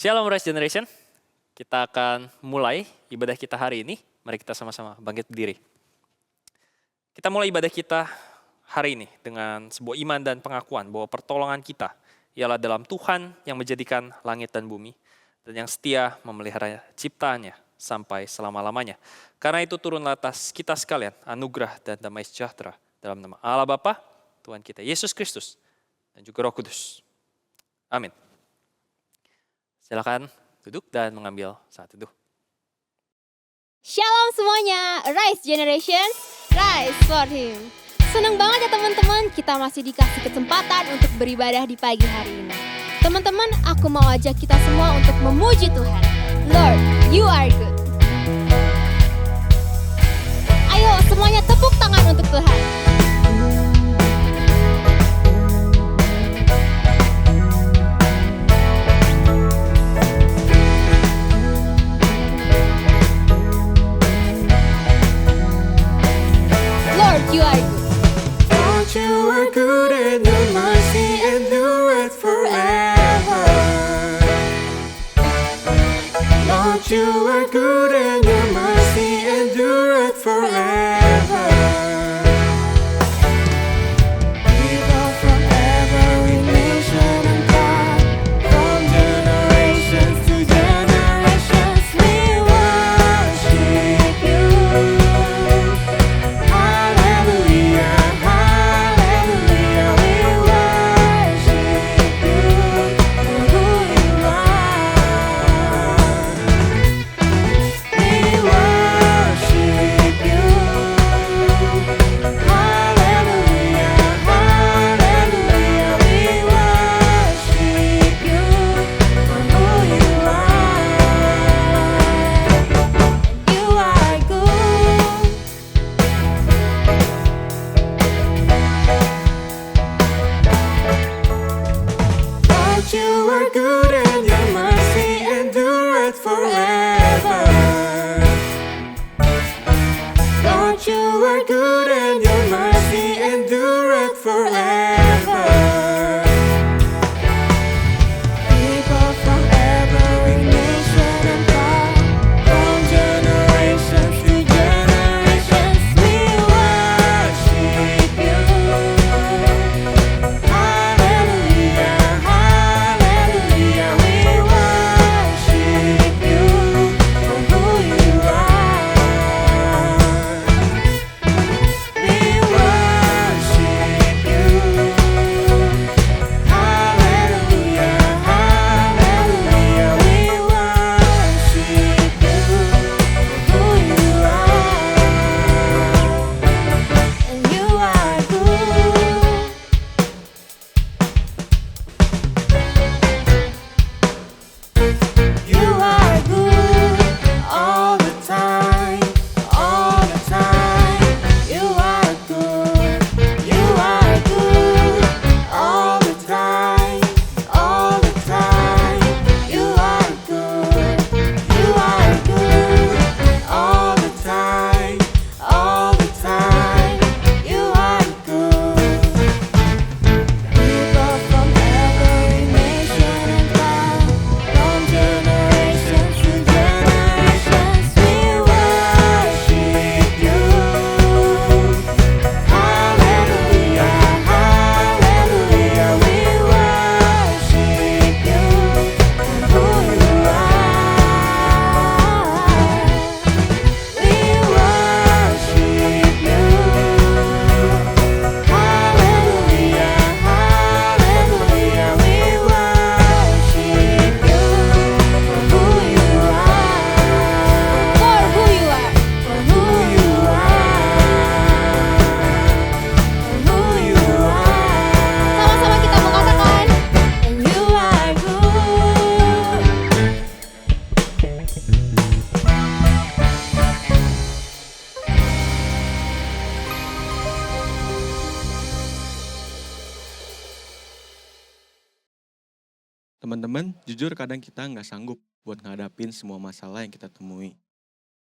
Shalom Rise Generation, kita akan mulai ibadah kita hari ini. Mari kita sama-sama bangkit berdiri. Kita mulai ibadah kita hari ini dengan sebuah iman dan pengakuan bahwa pertolongan kita ialah dalam Tuhan yang menjadikan langit dan bumi dan yang setia memelihara ciptaannya sampai selama-lamanya. Karena itu turunlah atas kita sekalian anugerah dan damai sejahtera dalam nama Allah Bapa, Tuhan kita Yesus Kristus dan juga Roh Kudus. Amin. Silakan duduk dan mengambil saat teduh. Shalom semuanya, Rise Generation, Rise for Him. Senang banget ya teman-teman, kita masih dikasih kesempatan untuk beribadah di pagi hari ini. Teman-teman, aku mau ajak kita semua untuk memuji Tuhan. Lord, you are good. Ayo semuanya tepuk tangan untuk Tuhan. You are good. Lord, you are good and your mercy endureth forever. Lord, you are good and your mercy endureth forever. People from every nation and tongue, from generations to generations, we worship you. You are good and your mercy endureth forever. Lord, you are good and your mercy endureth forever. People from every nation and tongue, from generations to generations, we worship you. Teman-teman, jujur kadang kita nggak sanggup buat ngadapin semua masalah yang kita temui.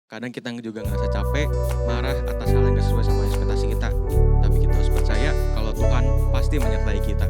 Kadang kita juga ngerasa capek, marah atas hal yang gak sesuai sama ekspektasi kita. Tapi kita harus percaya kalau Tuhan pasti menyertai kita.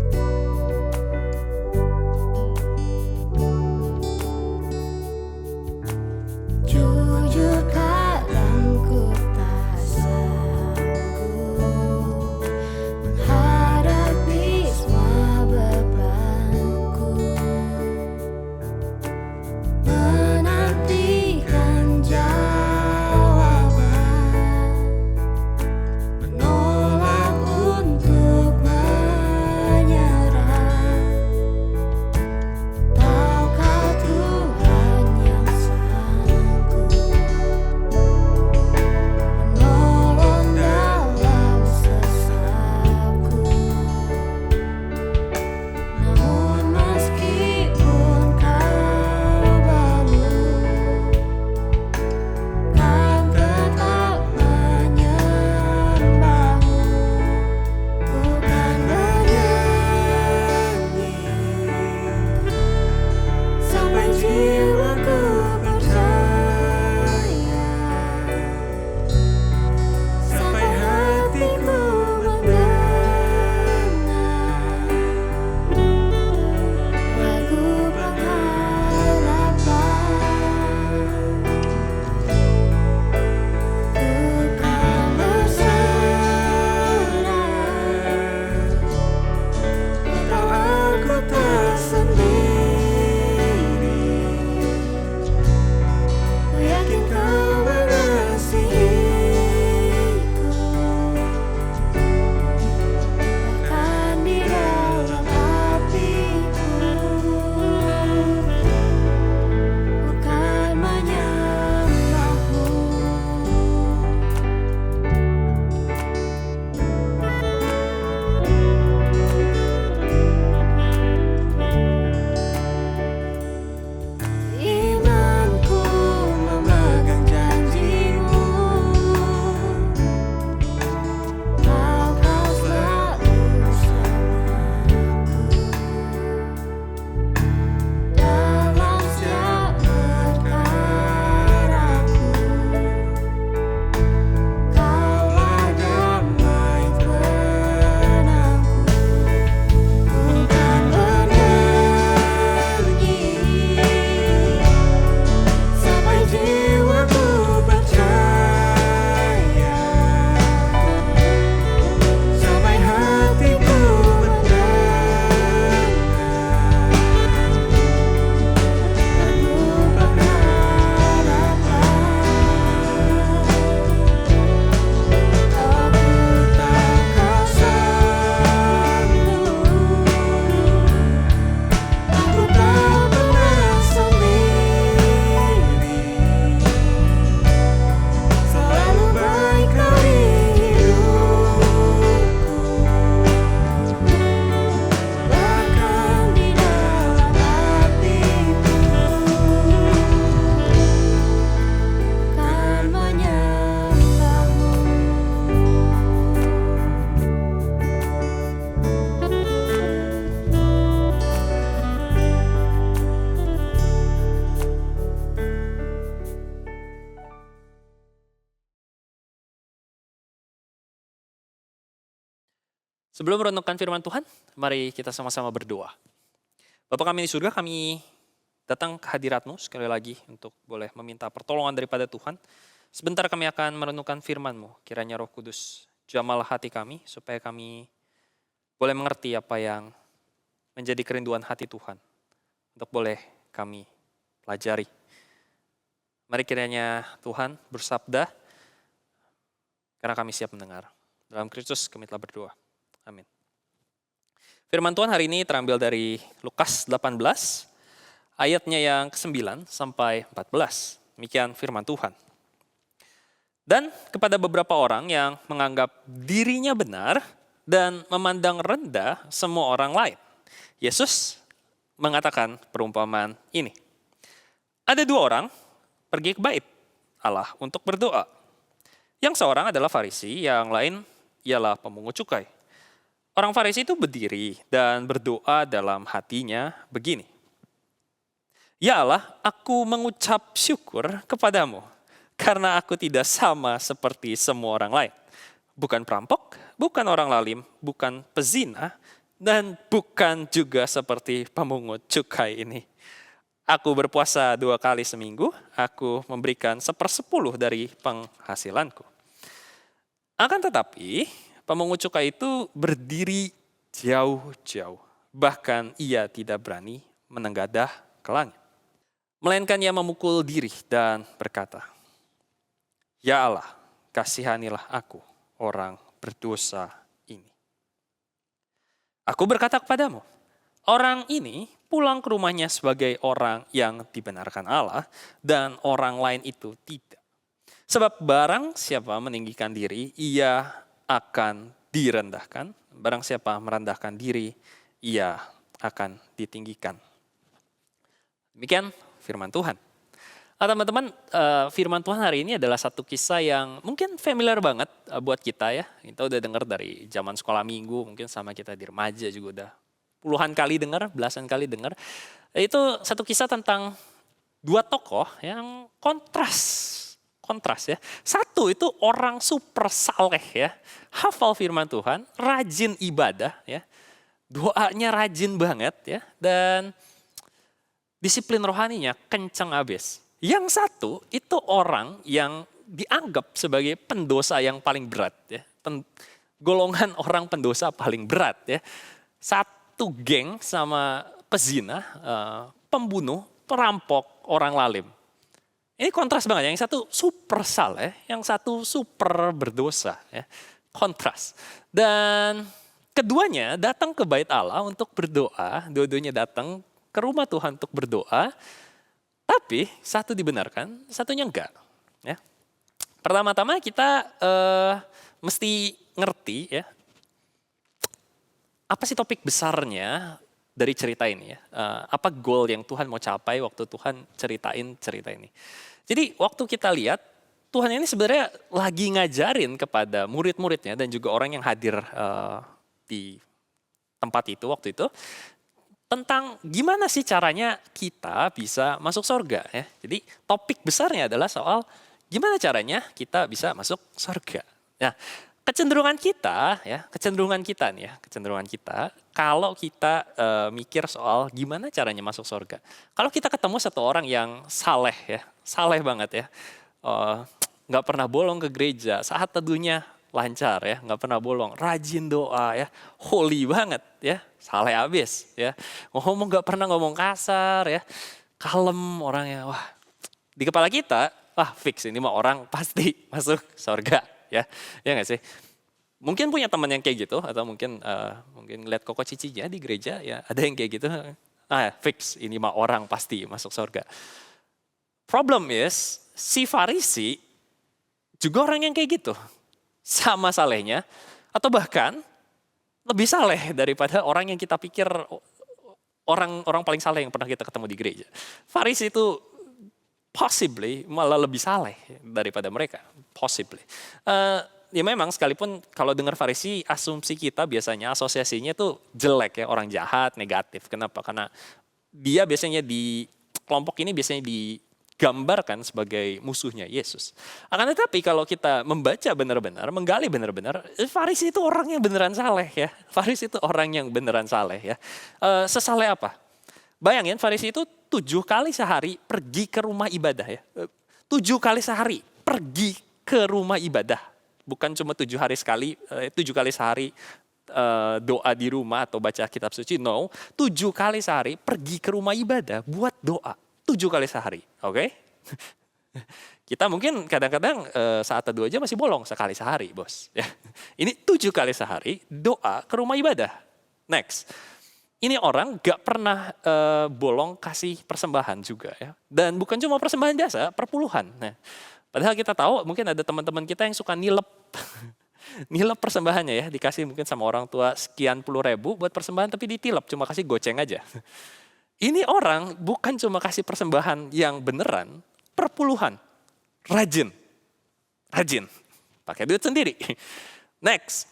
Sebelum merenungkan firman Tuhan, mari kita sama-sama berdoa. Bapa kami di surga, kami datang ke hadirat-Mu sekali lagi untuk boleh meminta pertolongan daripada Tuhan. Sebentar kami akan merenungkan firman-Mu. Kiranya Roh Kudus jamahlah hati kami supaya kami boleh mengerti apa yang menjadi kerinduan hati Tuhan. Untuk boleh kami pelajari. Mari kiranya Tuhan bersabda, karena kami siap mendengar. Dalam Kristus kami telah berdoa. Amin. Firman Tuhan hari ini terambil dari Lukas 18, ayatnya yang ke-9 sampai 14. Demikian firman Tuhan. Dan kepada beberapa orang yang menganggap dirinya benar dan memandang rendah semua orang lain, Yesus mengatakan perumpamaan ini. Ada dua orang pergi ke bait Allah untuk berdoa. Yang seorang adalah Farisi, yang lain ialah pemungut cukai. Orang Farisi itu berdiri dan berdoa dalam hatinya begini. Ya Allah, aku mengucap syukur kepadamu karena aku tidak sama seperti semua orang lain. Bukan perampok, bukan orang lalim, bukan pezina, dan bukan juga seperti pemungut cukai ini. Aku berpuasa 2 kali seminggu, aku memberikan 1/10 dari penghasilanku. Akan tetapi, pemungut cukai itu berdiri jauh-jauh. Bahkan ia tidak berani menenggadah ke langit. Melainkan ia memukul diri dan berkata, Ya Allah, kasihanilah aku, orang berdosa ini. Aku berkata kepadamu, orang ini pulang ke rumahnya sebagai orang yang dibenarkan Allah dan orang lain itu tidak. Sebab barang siapa meninggikan diri, ia akan direndahkan. Barang siapa merendahkan diri, ia akan ditinggikan. Demikian firman Tuhan. Nah, teman-teman, firman Tuhan hari ini adalah satu kisah yang mungkin familiar banget buat kita ya. Kita udah dengar dari zaman sekolah minggu, mungkin sama kita di remaja juga udah puluhan kali dengar, belasan kali dengar. Itu satu kisah tentang dua tokoh yang kontras ya. Satu itu orang super saleh ya, hafal firman Tuhan, rajin ibadah ya, doanya rajin banget ya, dan disiplin rohaninya kenceng abis. Yang satu itu orang yang dianggap sebagai pendosa yang paling berat ya, golongan orang pendosa paling berat ya. Satu geng sama pezina, pembunuh, perampok, orang lalim. Ini kontras banget, yang satu super saleh, yang satu super berdosa. Ya. Kontras. Dan keduanya datang ke bait Allah untuk berdoa, dua-duanya datang ke rumah Tuhan untuk berdoa, tapi satu dibenarkan, satunya enggak. Ya. Pertama-tama kita mesti ngerti ya, apa sih topik besarnya dari cerita ini ya. Apa goal yang Tuhan mau capai waktu Tuhan ceritain cerita ini. Jadi waktu kita lihat, Tuhan ini sebenarnya lagi ngajarin kepada murid-muridnya dan juga orang yang hadir di tempat itu waktu itu, tentang gimana sih caranya kita bisa masuk surga ya. Jadi topik besarnya adalah soal gimana caranya kita bisa masuk surga. Nah, kecenderungan kita kalau kita mikir soal gimana caranya masuk surga. Kalau kita ketemu satu orang yang saleh ya, saleh banget ya, nggak pernah bolong ke gereja, saat teduhnya lancar ya, nggak pernah bolong, rajin doa ya, holy banget ya, saleh abis ya, ngomong nggak pernah ngomong kasar ya, kalem orangnya, wah di kepala kita, wah fix ini mah orang pasti masuk surga ya nggak sih? Mungkin punya teman yang kayak gitu atau mungkin lihat koko cicinya di gereja ya ada yang kayak gitu, fix ini mah orang pasti masuk surga. Problem is si Farisi juga orang yang kayak gitu. Sama salehnya, atau bahkan lebih saleh daripada orang yang kita pikir orang paling saleh yang pernah kita ketemu di gereja. Farisi itu possibly malah lebih saleh daripada mereka, possibly. Ya memang sekalipun kalau dengar Farisi, asumsi kita biasanya asosiasinya tuh jelek ya, orang jahat, negatif. Kenapa? Karena dia biasanya di kelompok ini biasanya digambarkan sebagai musuhnya Yesus. Akan tetapi kalau kita membaca benar-benar, menggali benar-benar, Farisi itu orang yang beneran saleh ya. Farisi itu orang yang beneran saleh ya. Sesaleh apa? Bayangin Farisi itu 7 kali sehari pergi ke rumah ibadah ya. 7 kali sehari pergi ke rumah ibadah. Bukan cuma 7 hari sekali, 7 kali sehari doa di rumah atau baca kitab suci. No, 7 kali sehari pergi ke rumah ibadah buat doa. 7 kali sehari, oke? Kita mungkin kadang-kadang saat teduh aja masih bolong sekali sehari, bos. Ya. Ini 7 kali sehari doa ke rumah ibadah. Next. Ini orang gak pernah bolong kasih persembahan juga ya. Dan bukan cuma persembahan jasa, perpuluhan. Nah, padahal kita tahu mungkin ada teman-teman kita yang suka nilep. Nilep persembahannya ya, dikasih mungkin sama orang tua sekian puluh ribu buat persembahan tapi ditilep, cuma kasih goceng aja. Ini orang bukan cuma kasih persembahan yang beneran, perpuluhan. Rajin. Pakai duit sendiri. Next.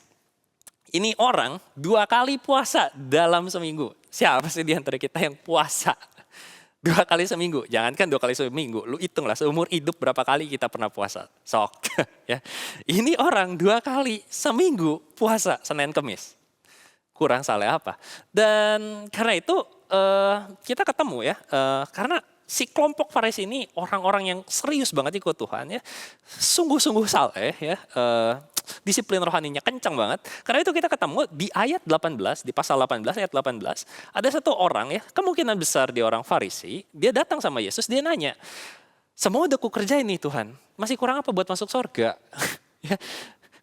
Ini orang 2 kali puasa dalam seminggu. Siapa sih di antara kita yang puasa 2 kali seminggu? Jangankan 2 kali seminggu, lu hitunglah seumur hidup berapa kali kita pernah puasa. Sok. Ya. Ini orang 2 kali seminggu puasa Senin Kemis. Kurang saleh apa? Dan karena itu kita ketemu ya, karena si kelompok Farisi ini orang-orang yang serius banget ikut Tuhan ya, sungguh-sungguh saleh ya, disiplin rohaninya kencang banget. Karena itu kita ketemu di ayat 18, di pasal 18 ayat 18, ada satu orang ya, kemungkinan besar dia orang Farisi, dia datang sama Yesus, dia nanya, semua udah kukerjain nih Tuhan, masih kurang apa buat masuk surga? Ya.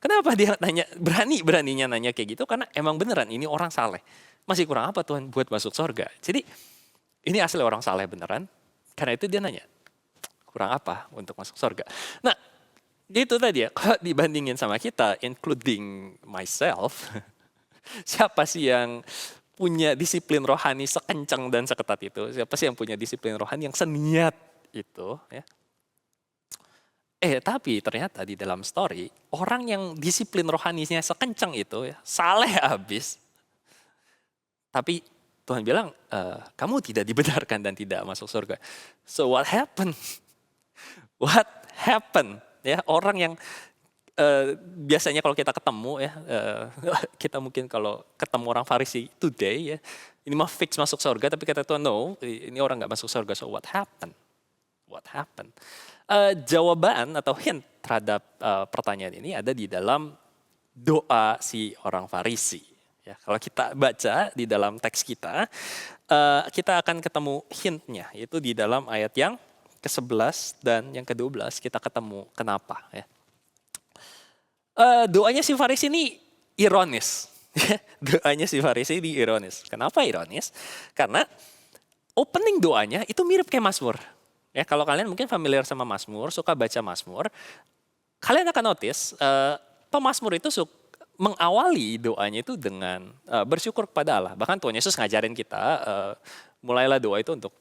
Kenapa dia nanya, beraninya nanya kayak gitu? Karena emang beneran ini orang saleh. Masih kurang apa Tuhan buat masuk surga? Jadi ini asli orang saleh beneran. Karena itu dia nanya, kurang apa untuk masuk surga? Nah, itu tadi ya, kalau dibandingin sama kita, including myself, siapa sih yang punya disiplin rohani sekencang dan seketat itu? Siapa sih yang punya disiplin rohani yang seniat itu? Ya? Tapi ternyata di dalam story, orang yang disiplin rohaninya sekencang itu, ya, saleh abis. Tapi Tuhan bilang, kamu tidak dibenarkan dan tidak masuk surga. So what happened? What happened? Ya, orang yang biasanya kalau kita ketemu ya, kita mungkin kalau ketemu orang Farisi today ya, ini mah fix masuk surga, tapi kata Tuhan no, ini orang nggak masuk surga. So what happened? What happened? Jawaban atau hint terhadap pertanyaan ini ada di dalam doa si orang Farisi. Ya, kalau kita baca di dalam teks kita akan ketemu hintnya, yaitu di dalam ayat yang ke-11 dan yang ke-12 kita ketemu kenapa. Ya. Doanya si Farisi ini ironis. Doanya si Farisi ini ironis. Kenapa ironis? Karena opening doanya itu mirip kayak Mazmur. Ya, kalau kalian mungkin familiar sama Mazmur, suka baca Mazmur, kalian akan notice pemazmur itu mengawali doanya itu dengan bersyukur kepada Allah. Bahkan Tuhan Yesus ngajarin kita, mulailah doa itu untuk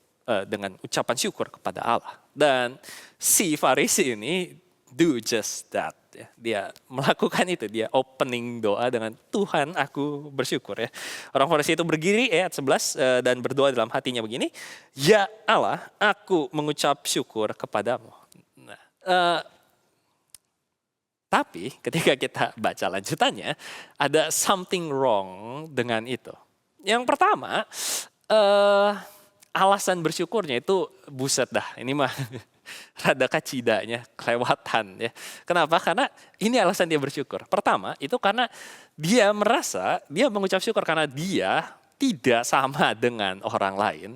dengan ucapan syukur kepada Allah. Dan si Farisi ini do just that. Ya. Dia melakukan itu, dia opening doa dengan Tuhan aku bersyukur. Ya. Orang Farisi itu berdiri ayat 11 dan berdoa dalam hatinya begini, ya Allah aku mengucap syukur kepadamu. Nah, tapi ketika kita baca lanjutannya, ada something wrong dengan itu. Yang pertama, alasan bersyukurnya itu buset dah, ini mah rada kacidanya, kelewatan ya. Kenapa? Karena ini alasan dia bersyukur. Pertama, itu karena dia merasa, dia mengucap syukur karena dia tidak sama dengan orang lain.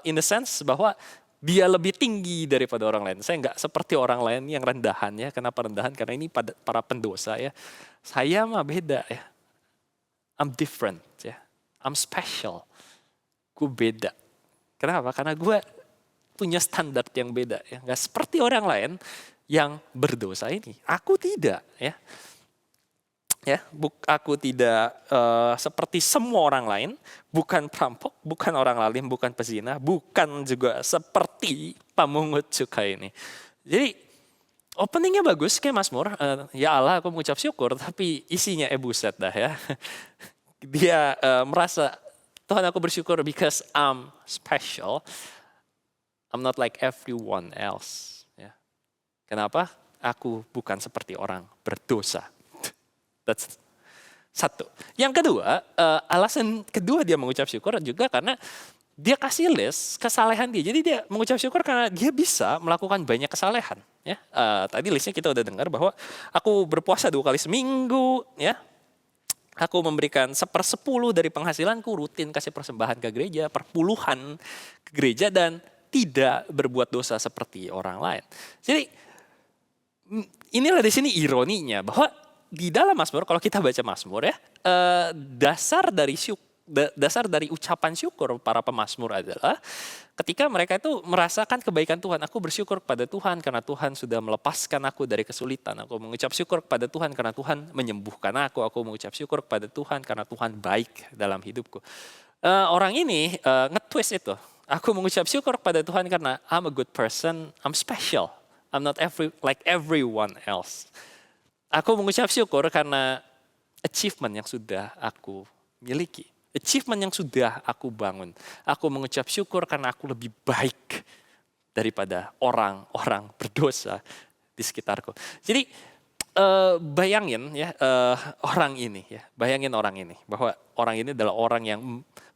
In the sense bahwa dia lebih tinggi daripada orang lain. Saya nggak seperti orang lain yang rendahan ya. Kenapa rendahan? Karena ini para pendosa ya. Saya mah beda ya. I'm different ya. I'm special. Gue beda. Kenapa? Karena gue punya standar yang beda ya. Nggak seperti orang lain yang berdosa ini. Aku tidak ya. Ya, aku tidak seperti semua orang lain, bukan perampok, bukan orang lalim, bukan pezina, bukan juga seperti pemungut cukai ini. Jadi openingnya bagus kayak Mazmur, ya Allah aku mengucap syukur, tapi isinya buset dah ya. Dia merasa Tuhan aku bersyukur because I'm special. I'm not like everyone else. Ya. Kenapa? Aku bukan seperti orang berdosa. That's satu. Yang kedua, alasan kedua dia mengucap syukur juga karena dia kasih list kesalehan dia. Jadi dia mengucap syukur karena dia bisa melakukan banyak kesalehan. Ya, tadi listnya kita udah dengar bahwa aku berpuasa 2 kali seminggu. Ya, aku memberikan 1/10 dari penghasilanku, rutin kasih persembahan ke gereja, perpuluhan ke gereja, dan tidak berbuat dosa seperti orang lain. Jadi inilah di sini ironinya bahwa di dalam Mazmur, kalau kita baca Mazmur ya, dasar dari ucapan syukur para pemazmur adalah ketika mereka itu merasakan kebaikan Tuhan. Aku bersyukur kepada Tuhan karena Tuhan sudah melepaskan aku dari kesulitan. Aku mengucap syukur kepada Tuhan karena Tuhan menyembuhkan aku. Aku mengucap syukur kepada Tuhan karena Tuhan baik dalam hidupku. Orang ini nge-twist itu. Aku mengucap syukur kepada Tuhan karena I'm a good person, I'm special. I'm not like everyone else. Aku mengucap syukur karena achievement yang sudah aku miliki. Achievement yang sudah aku bangun. Aku mengucap syukur karena aku lebih baik daripada orang-orang berdosa di sekitarku. Jadi bayangin ya orang ini ya, bayangin orang ini bahwa orang ini adalah orang yang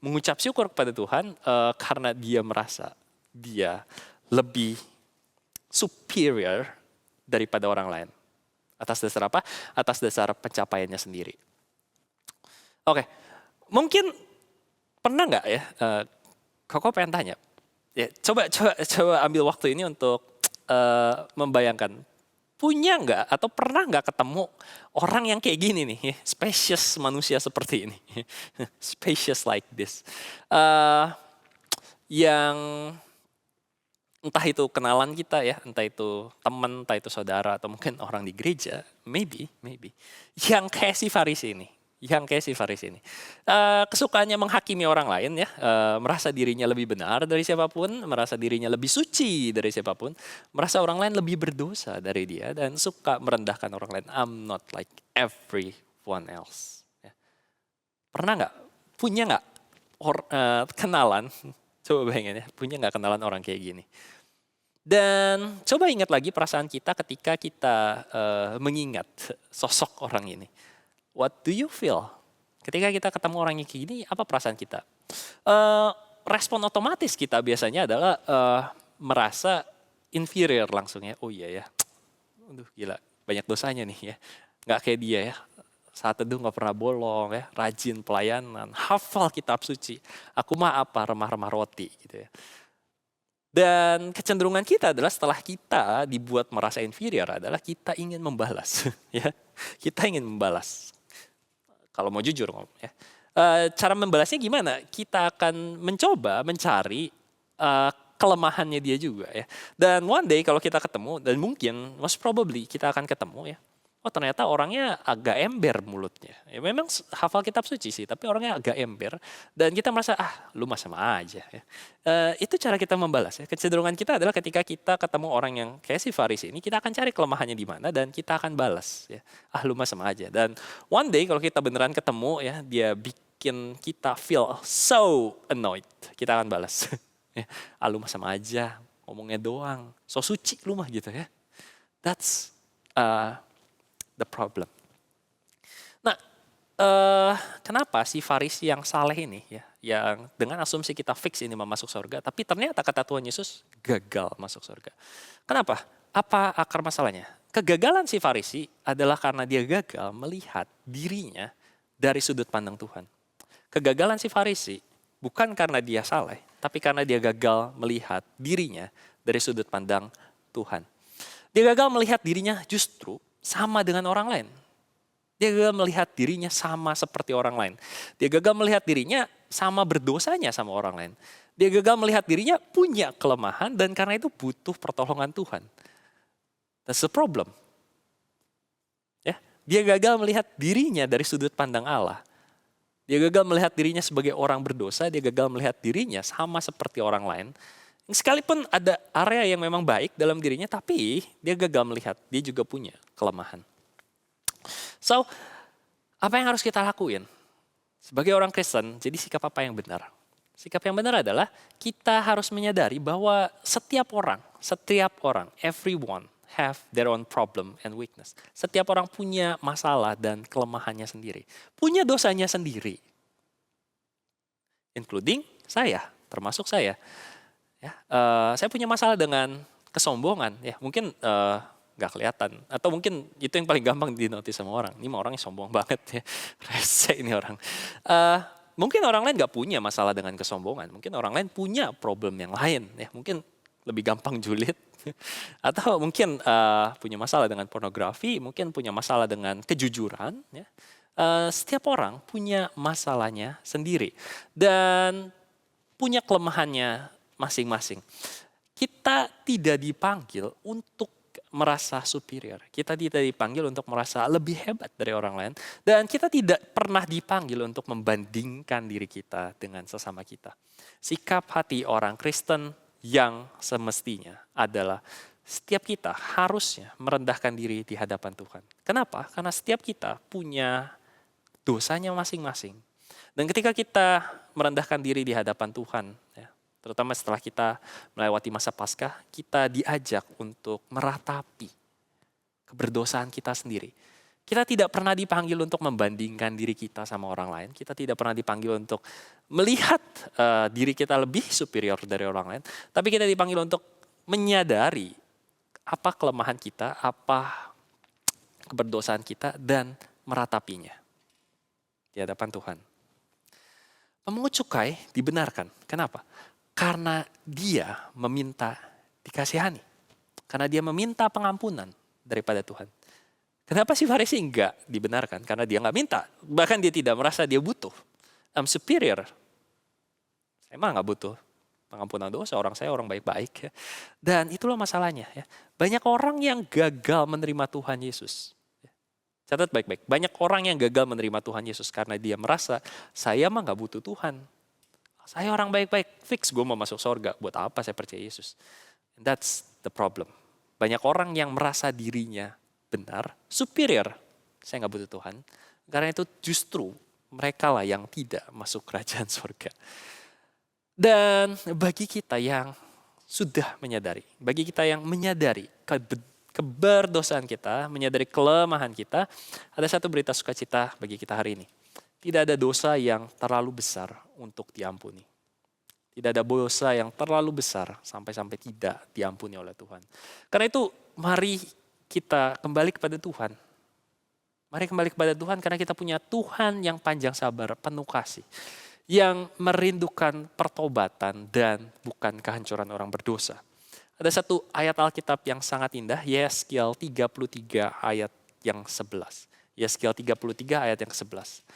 mengucap syukur kepada Tuhan karena dia merasa dia lebih superior daripada orang lain. Atas dasar apa? Atas dasar pencapaiannya sendiri. Oke, mungkin pernah nggak ya? Koko pengen tanya. Ya, coba ambil waktu ini untuk membayangkan, punya nggak atau pernah nggak ketemu orang yang kayak gini nih, spacious manusia seperti ini, spacious like this, yang entah itu kenalan kita ya, entah itu teman, entah itu saudara, atau mungkin orang di gereja, maybe, yang kayak si Farisi ini. Kesukaannya menghakimi orang lain ya, merasa dirinya lebih benar dari siapapun, merasa dirinya lebih suci dari siapapun, merasa orang lain lebih berdosa dari dia, dan suka merendahkan orang lain. I'm not like everyone else. Ya. Pernah nggak? Punya nggak kenalan? Coba bayangin ya, punya nggak kenalan orang kayak gini? Dan coba ingat lagi perasaan kita ketika kita mengingat sosok orang ini. What do you feel? Ketika kita ketemu orang yang kayak gini, apa perasaan kita? Respon otomatis kita biasanya adalah merasa inferior langsung ya. Oh iya ya, aduh gila, banyak dosanya nih ya. Nggak kayak dia ya. Saat teduh nggak pernah bolong ya, rajin pelayanan, hafal kitab suci. Aku mah apa, remah-remah roti gitu ya. Dan kecenderungan kita adalah setelah kita dibuat merasa inferior adalah kita ingin membalas. Ya, kita ingin membalas. Kalau mau jujur ya. Cara membalasnya gimana? Kita akan mencoba mencari kelemahannya dia juga ya. Dan one day kalau kita ketemu, dan mungkin most probably kita akan ketemu ya. Oh ternyata orangnya agak ember mulutnya. Ya, memang hafal kitab suci sih, tapi orangnya agak ember. Dan kita merasa, lu mah sama aja. Ya. Itu cara kita membalas. Ya. Kecenderungan kita adalah ketika kita ketemu orang yang kayak si Farisi ini, kita akan cari kelemahannya di mana dan kita akan balas. Ya. Lu mah sama aja. Dan one day kalau kita beneran ketemu, ya, dia bikin kita feel so annoyed. Kita akan balas. Ya. Lu mah sama aja, ngomongnya doang. So suci lu mah gitu ya. That's the problem. Nah, kenapa si Farisi yang saleh ini ya, yang dengan asumsi kita fix ini mau masuk surga, tapi ternyata kata Tuhan Yesus gagal masuk surga. Kenapa? Apa akar masalahnya? Kegagalan si Farisi adalah karena dia gagal melihat dirinya dari sudut pandang Tuhan. Kegagalan si Farisi bukan karena dia saleh, tapi karena dia gagal melihat dirinya dari sudut pandang Tuhan. Dia gagal melihat dirinya justru sama dengan orang lain. Dia gagal melihat dirinya sama seperti orang lain. Dia gagal melihat dirinya sama berdosanya sama orang lain. Dia gagal melihat dirinya punya kelemahan dan karena itu butuh pertolongan Tuhan. That's the problem. Ya, dia gagal melihat dirinya dari sudut pandang Allah. Dia gagal melihat dirinya sebagai orang berdosa, dia gagal melihat dirinya sama seperti orang lain. Sekalipun ada area yang memang baik dalam dirinya, tapi dia gagal melihat, dia juga punya kelemahan. So, apa yang harus kita lakuin? Sebagai orang Kristen, jadi sikap apa yang benar? Sikap yang benar adalah kita harus menyadari bahwa setiap orang, everyone have their own problem and weakness. Setiap orang punya masalah dan kelemahannya sendiri. Punya dosanya sendiri. Including saya, termasuk saya. Ya, saya punya masalah dengan kesombongan. Ya, mungkin nggak kelihatan. Atau mungkin itu yang paling gampang dinotis sama orang. Ini mah orangnya sombong banget ya. Rese ini orang. Mungkin orang lain nggak punya masalah dengan kesombongan. Mungkin orang lain punya problem yang lain. Ya, mungkin lebih gampang julid. Atau mungkin punya masalah dengan pornografi. Mungkin punya masalah dengan kejujuran. Ya. Setiap orang punya masalahnya sendiri. Dan punya kelemahannya masing-masing. Kita tidak dipanggil untuk merasa superior. Kita tidak dipanggil untuk merasa lebih hebat dari orang lain. Dan kita tidak pernah dipanggil untuk membandingkan diri kita dengan sesama kita. Sikap hati orang Kristen yang semestinya adalah setiap kita harusnya merendahkan diri di hadapan Tuhan. Kenapa? Karena setiap kita punya dosanya masing-masing. Dan ketika kita merendahkan diri di hadapan Tuhan, ya, terutama setelah kita melewati masa Paskah, kita diajak untuk meratapi keberdosaan kita sendiri. Kita tidak pernah dipanggil untuk membandingkan diri kita sama orang lain. Kita tidak pernah dipanggil untuk melihat diri kita lebih superior dari orang lain. Tapi kita dipanggil untuk menyadari apa kelemahan kita, apa keberdosaan kita, dan meratapinya di hadapan Tuhan. Pemungut cukai dibenarkan. Kenapa? Karena dia meminta dikasihani. Karena dia meminta pengampunan daripada Tuhan. Kenapa si Farisi enggak dibenarkan? Karena dia enggak minta. Bahkan dia tidak merasa dia butuh. I'm superior. Saya mah enggak butuh pengampunan dosa. Saya orang baik-baik. Ya. Dan itulah masalahnya. Ya. Banyak orang yang gagal menerima Tuhan Yesus. Catat baik-baik. Banyak orang yang gagal menerima Tuhan Yesus karena dia merasa saya mah enggak butuh Tuhan. Saya orang baik-baik, fix gue mau masuk surga. Buat apa saya percaya Yesus? And that's the problem. Banyak orang yang merasa dirinya benar, superior. Saya nggak butuh Tuhan. Karena itu justru mereka lah yang tidak masuk kerajaan surga. Dan bagi kita yang sudah menyadari, bagi kita yang menyadari keberdosaan kita, menyadari kelemahan kita, ada satu berita sukacita bagi kita hari ini. Tidak ada dosa yang terlalu besar untuk diampuni. Tidak ada dosa yang terlalu besar sampai-sampai tidak diampuni oleh Tuhan. Karena itu mari kita kembali kepada Tuhan. Mari kembali kepada Tuhan karena kita punya Tuhan yang panjang sabar, penuh kasih. Yang merindukan pertobatan dan bukan kehancuran orang berdosa. Ada satu ayat Alkitab yang sangat indah, Yeskiel 33 ayat yang 11. Yeskiel 33 ayat yang ke-11.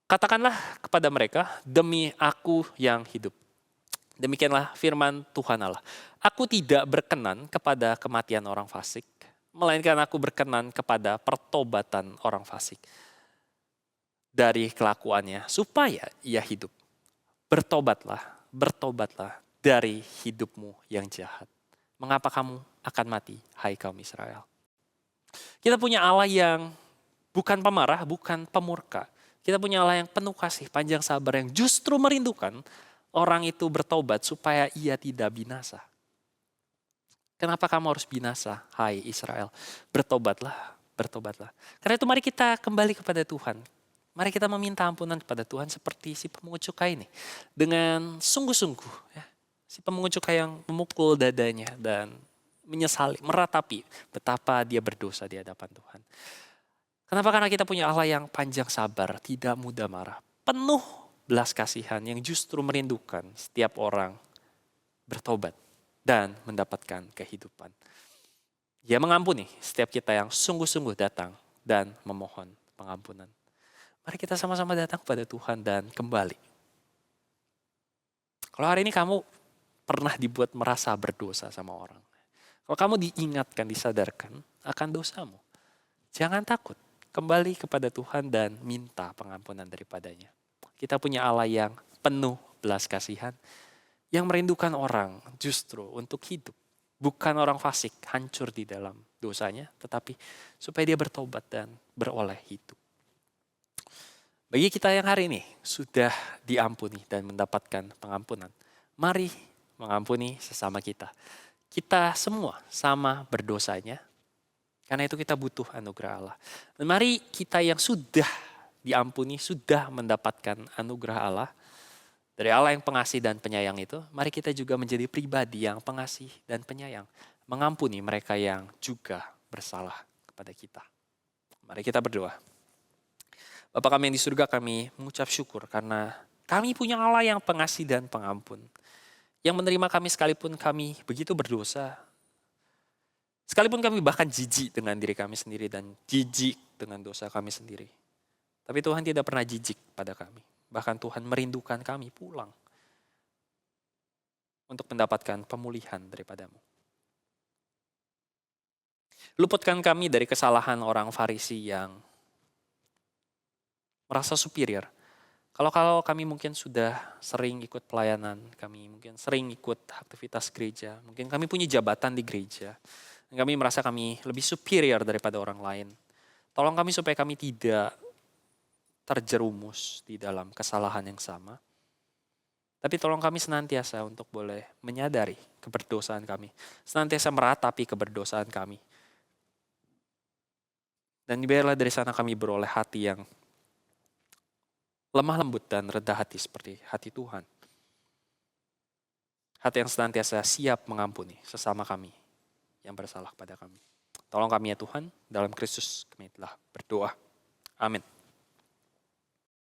Katakanlah kepada mereka, demi aku yang hidup. Demikianlah firman Tuhan Allah. Aku tidak berkenan kepada kematian orang fasik, melainkan aku berkenan kepada pertobatan orang fasik. Dari kelakuannya, supaya ia hidup. Bertobatlah dari hidupmu yang jahat. Mengapa kamu akan mati, hai kaum Israel? Kita punya Allah yang bukan pemarah, bukan pemurka. Kita punya Allah yang penuh kasih, panjang sabar, yang justru merindukan orang itu bertobat supaya ia tidak binasa. Kenapa kamu harus binasa, hai Israel? Bertobatlah. Karena itu mari kita kembali kepada Tuhan. Mari kita meminta ampunan kepada Tuhan seperti si pemungut cukai ini. Dengan sungguh-sungguh. Ya. Si pemungut cukai yang memukul dadanya dan menyesali, meratapi betapa dia berdosa di hadapan Tuhan. Kenapa? Karena kita punya Allah yang panjang sabar, tidak mudah marah, penuh belas kasihan yang justru merindukan setiap orang bertobat dan mendapatkan kehidupan. Dia mengampuni setiap kita yang sungguh-sungguh datang dan memohon pengampunan. Mari kita sama-sama datang kepada Tuhan dan kembali. Kalau hari ini kamu pernah dibuat merasa berdosa sama orang, kalau kamu diingatkan, disadarkan akan dosamu, jangan takut. Kembali kepada Tuhan dan minta pengampunan daripadanya. Kita punya Allah yang penuh belas kasihan, yang merindukan orang justru untuk hidup. Bukan orang fasik, hancur di dalam dosanya, tetapi supaya dia bertobat dan beroleh hidup. Bagi kita yang hari ini sudah diampuni dan mendapatkan pengampunan, mari mengampuni sesama kita. Kita semua sama berdosanya, karena itu kita butuh anugerah Allah. Dan mari kita yang sudah diampuni, sudah mendapatkan anugerah Allah, dari Allah yang pengasih dan penyayang itu, mari kita juga menjadi pribadi yang pengasih dan penyayang. Mengampuni mereka yang juga bersalah kepada kita. Mari kita berdoa. Bapa kami yang di surga, kami mengucap syukur karena kami punya Allah yang pengasih dan pengampun. Yang menerima kami sekalipun kami begitu berdosa. Sekalipun kami bahkan jijik dengan diri kami sendiri dan jijik dengan dosa kami sendiri. Tapi Tuhan tidak pernah jijik pada kami. Bahkan Tuhan merindukan kami pulang untuk mendapatkan pemulihan daripadamu. Luputkan kami dari kesalahan orang Farisi yang merasa superior. Kalau kami mungkin sudah sering ikut pelayanan, kami mungkin sering ikut aktivitas gereja, mungkin kami punya jabatan di gereja, dan kami merasa kami lebih superior daripada orang lain. Tolong kami supaya kami tidak terjerumus di dalam kesalahan yang sama. Tapi tolong kami senantiasa untuk boleh menyadari keberdosaan kami. Senantiasa meratapi keberdosaan kami. Dan biarlah dari sana kami beroleh hati yang lemah lembut dan rendah hati seperti hati Tuhan. Hati yang senantiasa siap mengampuni sesama kami yang bersalah pada kami. Tolong kami ya Tuhan, dalam Kristus kami telah berdoa. Amin.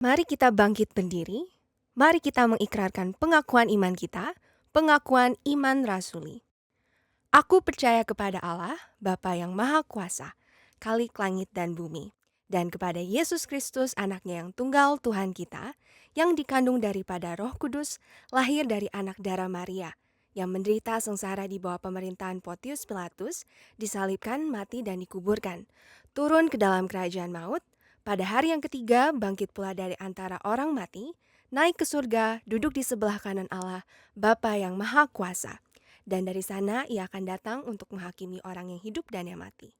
Mari kita bangkit berdiri, mari kita mengikrarkan pengakuan iman kita, pengakuan iman rasuli. Aku percaya kepada Allah, Bapa yang Maha Kuasa, Khalik langit dan bumi, dan kepada Yesus Kristus anaknya yang tunggal Tuhan kita, yang dikandung daripada Roh Kudus, lahir dari anak darah Maria, yang menderita sengsara di bawah pemerintahan Pontius Pilatus, disalibkan, mati dan dikuburkan, turun ke dalam kerajaan maut, pada hari yang ketiga bangkit pula dari antara orang mati, naik ke surga, duduk di sebelah kanan Allah, Bapa yang Maha Kuasa. Dan dari sana ia akan datang untuk menghakimi orang yang hidup dan yang mati.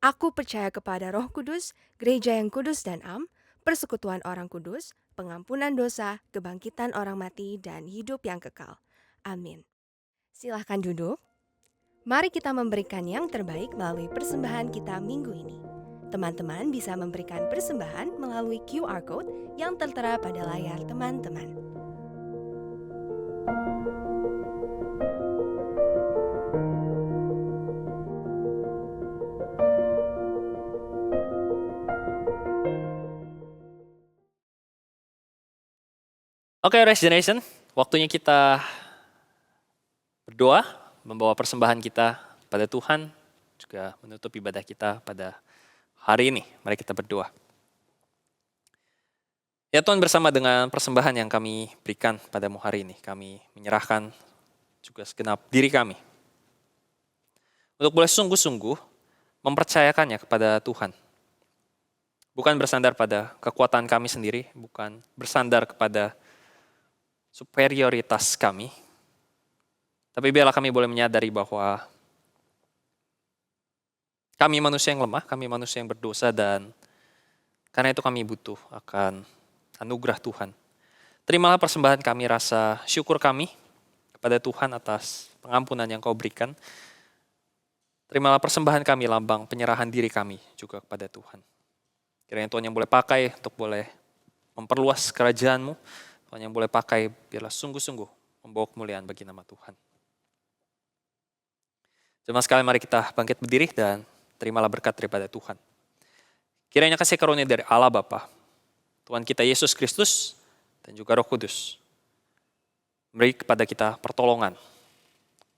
Aku percaya kepada Roh Kudus, gereja yang kudus dan am, persekutuan orang kudus, pengampunan dosa, kebangkitan orang mati, dan hidup yang kekal. Amin. Silahkan duduk. Mari kita memberikan yang terbaik melalui persembahan kita minggu ini. Teman-teman bisa memberikan persembahan melalui QR Code yang tertera pada layar teman-teman. Oke, Rise Generation, waktunya kita berdoa, membawa persembahan kita pada Tuhan, juga menutup ibadah kita pada hari ini. Mari kita berdoa. Ya Tuhan, bersama dengan persembahan yang kami berikan padamu hari ini, kami menyerahkan juga segenap diri kami untuk boleh sungguh-sungguh mempercayakannya kepada Tuhan. Bukan bersandar pada kekuatan kami sendiri, bukan bersandar kepada superioritas kami, tapi biarlah kami boleh menyadari bahwa kami manusia yang lemah, kami manusia yang berdosa, dan karena itu kami butuh akan anugerah Tuhan. Terimalah persembahan kami, rasa syukur kami kepada Tuhan atas pengampunan yang Kau berikan. Terimalah persembahan kami, lambang penyerahan diri kami juga kepada Tuhan. Kiranya Tuhan yang boleh pakai untuk boleh memperluas kerajaan-Mu, Tuhan yang boleh pakai biarlah sungguh-sungguh membawa kemuliaan bagi nama Tuhan. Jemaat sekalian, mari kita bangkit berdiri dan terimalah berkat daripada Tuhan. Kiranya kasih karunia dari Allah Bapa, Tuhan kita Yesus Kristus, dan juga Roh Kudus memberi kepada kita pertolongan,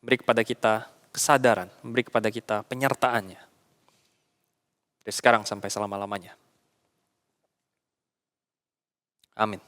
memberi kepada kita kesadaran, memberi kepada kita penyertaannya dari sekarang sampai selama-lamanya. Amin.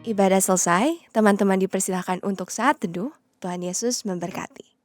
Ibadah selesai, teman-teman dipersilahkan untuk saat teduh. Tuhan Yesus memberkati.